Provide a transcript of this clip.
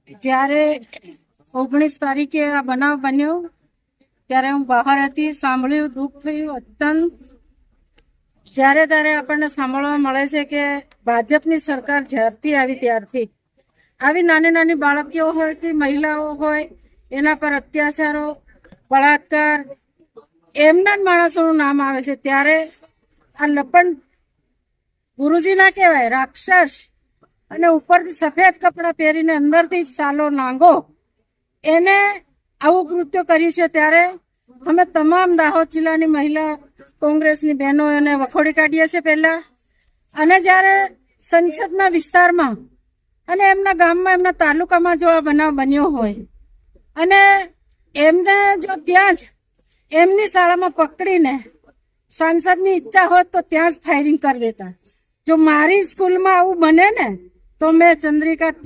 જ્યારે 19 તારીખે આ બનાવ બન્યો ત્યારે હું બહાર હતી, સાંભળ્યું, દુઃખ થયું અત્યંત. જ્યારે ત્યારે આપણને સાંભળવા મળે છે કે ભાજપની સરકાર જ્યારથી આવી ત્યારથી આવી નાની નાની બાળકીઓ હોય કે મહિલાઓ હોય એના પર અત્યાચારો, બળાત્કાર, એમના જ માણસોનું નામ આવે છે. ત્યારે આ લપન ગુરુજી ના કહેવાય, રાક્ષસ, અને ઉપરથી સફેદ કપડા પહેરીને અંદરથી સાલો નાંગો એને આવું કૃત્ય કર્યું છે. ત્યારે અમે તમામ દાહોદ જિલ્લાની મહિલા કોંગ્રેસની બહેનો એને વખોડી કાઢીએ છીએ પહેલા. અને જ્યારે સંસદના વિસ્તારમાં અને એમના ગામમાં, એમના તાલુકામાં જો આ બનાવ બન્યો હોય અને એમને જો ત્યાં જ એમની શાળામાં પકડીને સાંસદની ઈચ્છા હોત તો ત્યાં જ ફાયરિંગ કરી દેતા. જો મારી સ્કૂલમાં આવું બને ને તો મેં ચંદ્રિકા